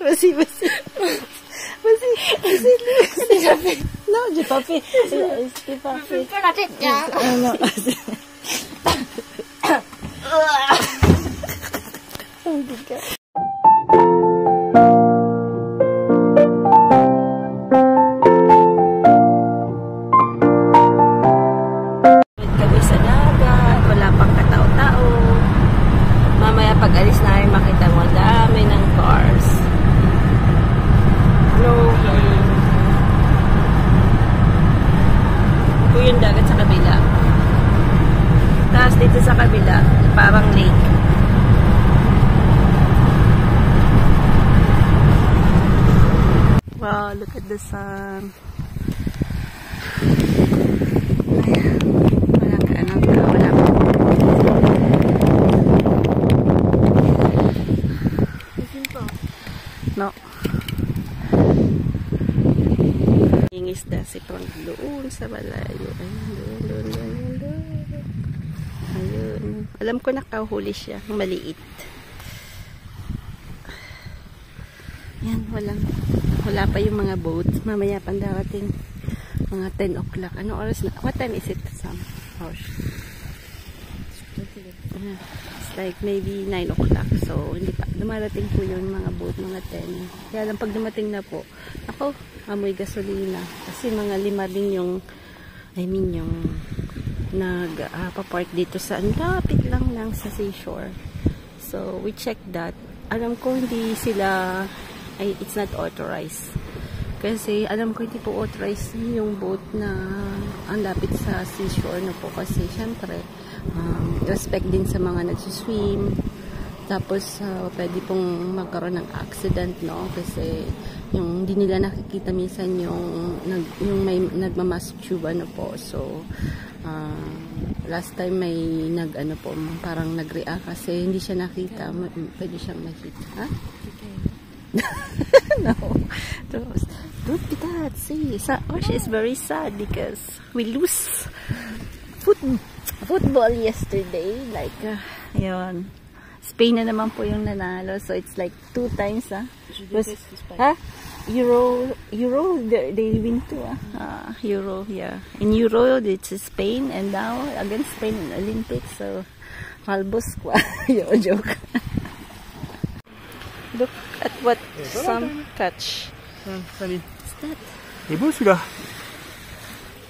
Vas-y, vas-y. Vas-y, vas-y. Non, j'ai pas fait. C'était pas fait. Pas la tête, hein. Non. Oh my God. Kami sa dagat, wala pang katao-tao. Mamaya pag alis namin makita mo dami ng cars. Flowing. Ito yung dagat sa kabila. Tapos dito sa kabila, parang lake. Wow, look at the sun. Ayan. Wala ka anong tao. Wala pa. No. Yung isda si Frank doon sa malayo. Ayun. Ayun. Alam ko nakahuli siya. Maliit. Yan, wala pa yung mga boat. Mamaya pang darating mga 10 o'clock. Anong oras na? What time is it, Sam? It's like maybe 9 o'clock. So, hindi pa. Dumarating po yung mga boat, mga 10. Kaya lang pag dumating na po, ako, amoy gasolina. Kasi mga 5 din yung, yung nag-papark dito sa, lapit lang sa seashore. So, we checked that. Alam ko hindi sila, it's not authorized. Kasi alam ko hindi po authorized yung boat na ang lapit sa seashore na po. Kasi syempre, respect din sa mga nagsuswim. Tapos, pwede pong magkaroon ng accident, no? Kasi, yung hindi nila nakikita minsan yung may nagmamask tube, ano po. So, last time may parang nag-react kasi hindi siya nakita. Pwede siyang makita. Ha? No. Don't be that. See, she is very sad because we lose football yesterday. Like, yun. Spain na naman po yung nanalo. So, it's like 2 times, Euro, they win too, Euro, yeah. In Euro, it's Spain, and now, against Spain in Olympics, so, malbos kwa. Yo, joke. Look at what some catch. Salut. What's that? Il est beau celui-là.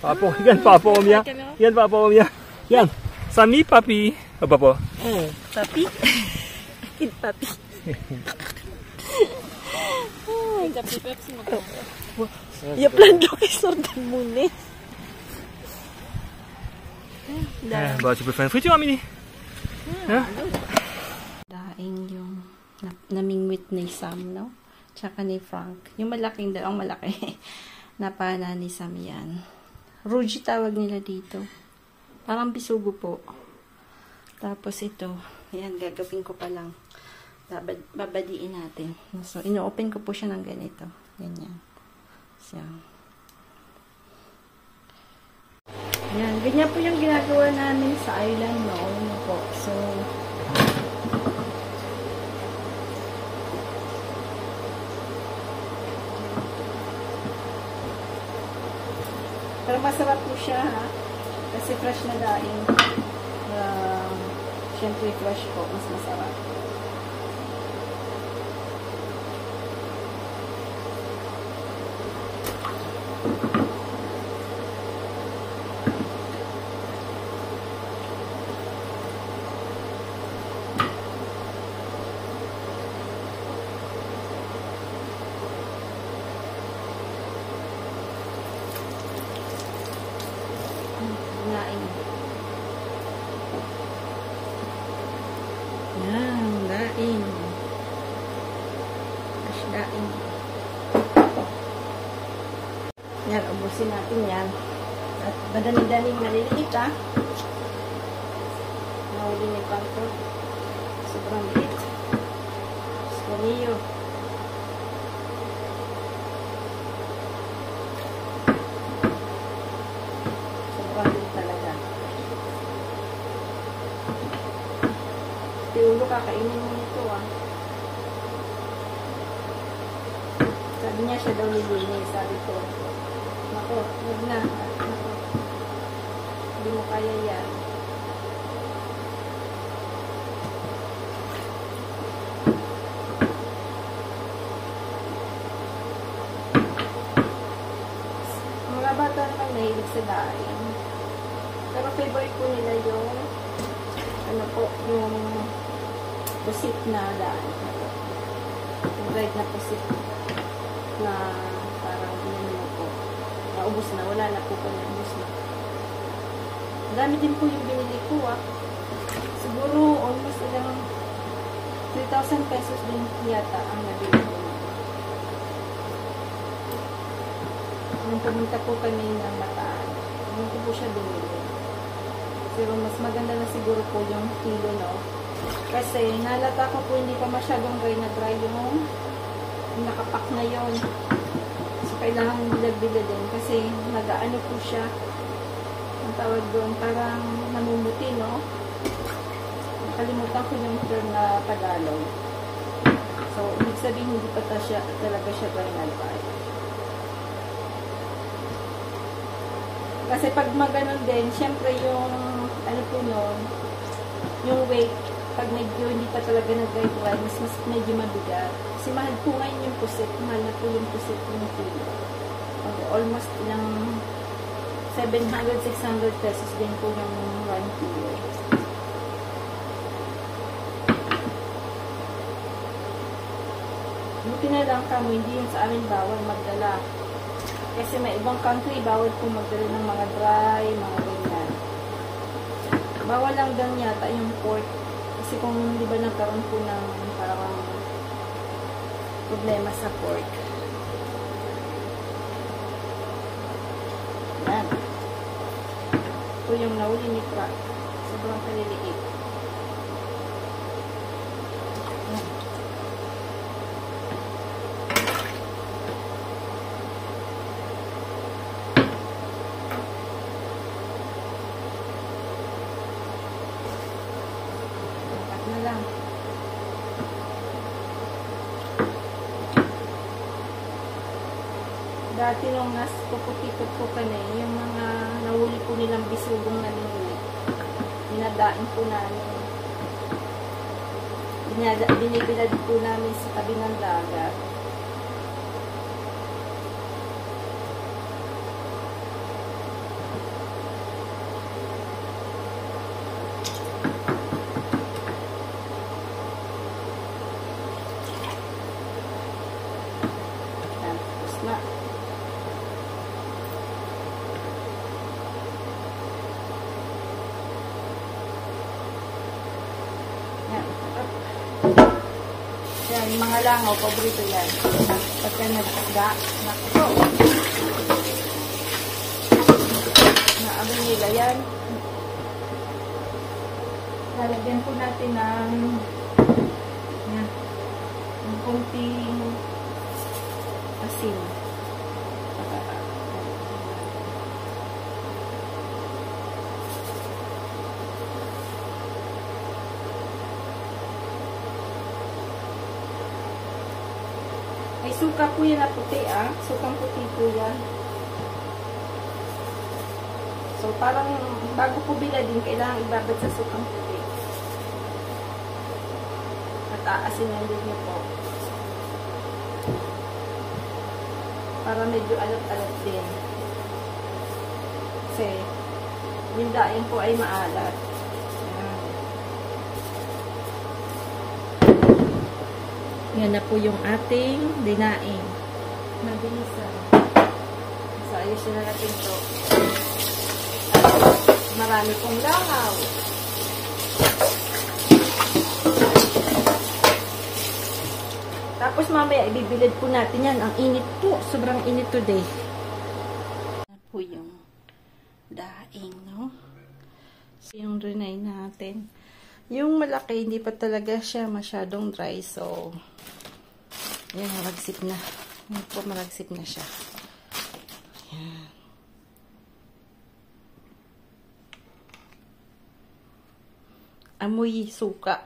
Par rapport au mien. Regarde par rapport au mien. Regarde. Samy, papi. Oh, papa. Papi? Kid papi. T'as pris Pepsi, mon Il y a plein d'eau qui sort de mon nez. Bah, tu peux faire une friture, Amélie. Daing yung namingwit ni Sam, no? Tsaka ni Frank. Yung malaking dalawang malaki. Napana ni Sam yan. Ruji tawag nila dito. Parang bisugo po. Tapos ito. Ayan, gagawin ko pa lang. Babadiin natin. So, ino-open ko po siya ng ganito. Ganyan. So, ayan. Ganyan po yung ginagawa namin sa island noon po. So, pero masarap po siya, ha? Kasi fresh na daing. Siyempre fresh po. Mas masarap. Yan, daing. Fresh daing. Yan, ubusin natin yan. At madali-daling maliliit, ha? Mahuli ni Panto. Sobrang liit. Soniyo. Sobrang liit talaga. Ulo, kakainin mo nito, ah. Sabi niya siya daw nilinis. Sabi ko, nako, huwag na. Nako, hindi mo kaya yan. Mga bata naman nahilig sa daing. Pero favorite po nila yung ano po, yung pusit na daan. Yung dried na pusit na parang ano po. Naubos na. Wala na po po. Naubos na. Marami din po yung binili ko Siguro almost ilang 3,000 pesos din yata ang nabili ko. Nung pumunta po kami ng Bataan, nung ko po siya binili. Pero mas maganda na siguro po yung kilo, no? Kasi nalata ko po hindi pa masyadong dry yung nakapak na yon. So, kailangan bilag-bilag din kasi nag-ano po siya. Ang tawag doon, parang namumuti, no? Nakalimutan ko yung term na Tagalog. So, ibig sabihin hindi pa talaga siya dry na dry. Kasi pag maganon din, syempre yung ano po nun, yung weight, pag medyo hindi pa talaga nag-dry, mas medyo mabigat. Kasi mahal po ngayon yung pusit. Mahal na po yung pusit yung kilo. Almost ilang 700-600 pesos din po yung 1 kilo. Buti na lang kamo, hindi yung sa amin bawal magdala. Kasi may ibang country, bawal po magdala ng mga dry, mga ganyan. Bawal lang daw yata yung pork. Kasi kung di ba nagkaroon po ng parang problema sa pork. Yan. Ito yung nahuli ni Crack. Sobrang kaliliit. Yan. Na lang. Dati nung nas puputikot ko ka na yung mga nahuli po nilang bisugong na nili. Dinadain po namin. Binibilad po namin sa tabi ng dagat. Yan, yung mga langaw, paborito yan. Pagka nagda, nakito. Naabang nila yan. Lalagyan po natin ng yan, ng kunting asin. May suka po yan na puti, sukang puti po yan. So, parang bago po biladin, kailangan ibabad sa sukang puti. At aasin ang din niyo po. Para medyo alat-alat din. Kasi, yung daing po ay maalat. Yan na po yung ating dinaing. Mabilisan. So, ayusin na natin ito. Marami pong langaw. Tapos mamaya, ibibilad po natin yan. Ang init po. Sobrang init today. Yan po yung daing, no? So, yung rinay natin. Yung malaki, hindi pa talaga siya masyadong dry. So, yan, malagsip na. Yan po, malagsip na siya. Yan. Amoy suka.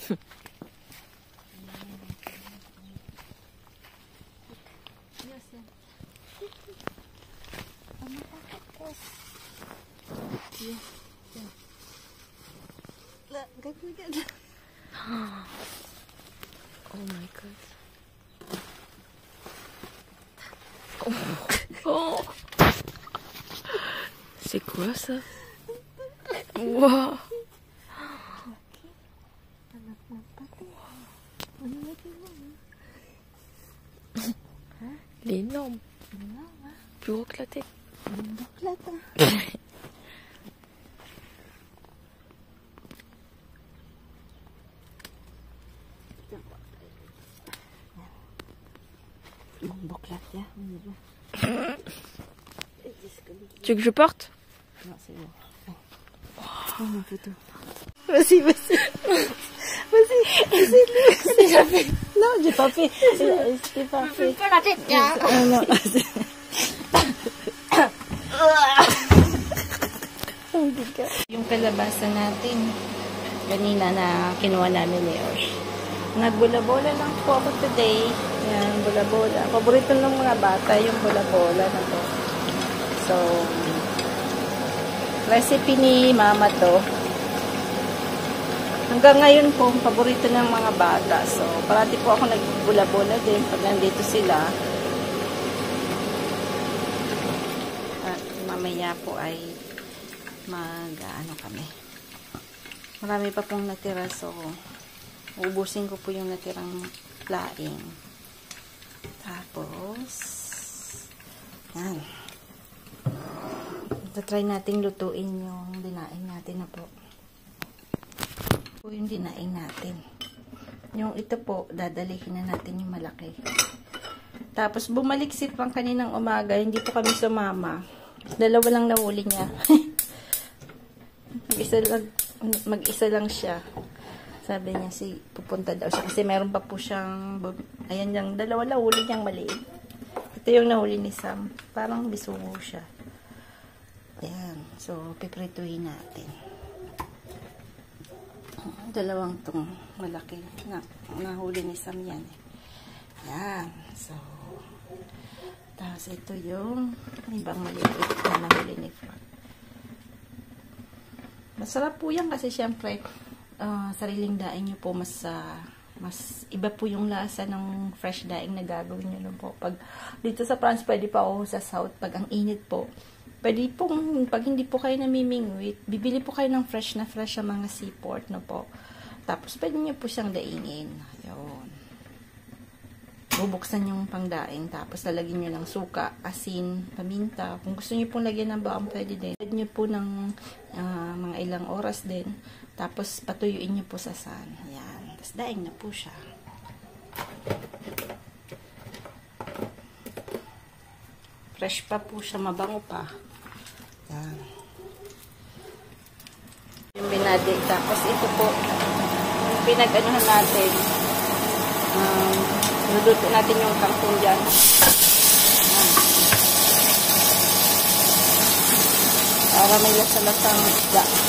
Oh my God. Oh. C'est quoi ça? Wow. Il est énorme. Plus gros que la tête. Tu veux que je porte? Non, c'est bon. Prends ma photo. Vas-y, vas-y. Vas-y, vas-y. Déjà fait. Non, j'ai pas fait. J'ai pas fait. Pas la tête, hein. Non. Yung kalabasa natin, kanina na kinuha namin ni Osh. Nagbula-bola lang po ako today. Yan, bula-bola. Paborito ng mga bata yung bula-bola na to. So, recipe ni Mama to. Hanggang ngayon po, paborito ng mga bata. So, parati po ako nagbula-bola din pag nandito sila. At mamaya po ay mag-ano kami. Marami pa pong natira, so ubusin ko po yung natirang laing. Tapos yan. Try nating lutuin yung dinaing natin na po. Po yung dinaing natin. Yung ito po, dadalihin na natin yung malaki. Tapos bumaliksik pang kaninang umaga, hindi po kami sumama. Dalawa lang nahuli niya. Mag-isa lang siya. Sabi niya pupunta daw siya kasi meron pa po siyang ayan yung dalawa nahuli niyang maliit. Ito yung nahuli ni Sam. Parang bisugo siya. Ayan. So, piprituhin natin. Dalawang tong malaki na nahuli ni Sam yan. Ayan. So, tapos ito yung ibang maliit na nahuli ni Frank. Masarap po yan kasi syempre sariling daing nyo po mas iba po yung lasa ng fresh daing na gagawin nyo po. Pag dito sa France, pwede pa ako sa South. Pag ang init po, pwede pong, pag hindi po kayo namimingwit, bibili po kayo ng fresh na mga seaport no po. Tapos pwede nyo po siyang daingin. Ayun. Bubuksan yung pangdaing, tapos lalagyan nyo ng suka, asin, paminta. Kung gusto nyo pong lagyan ng baong, pwede din. Lagyan nyo po ng mga ilang oras din. Tapos patuyuin nyo po sa sun. Yan. Tapos daing na po siya. Fresh pa po siya, mabango pa. Yan. Yung binadi. Tapos ito po, yung pinag-anuhan natin, luto natin yung kangkong dyan. Para may lasa-lasang isda.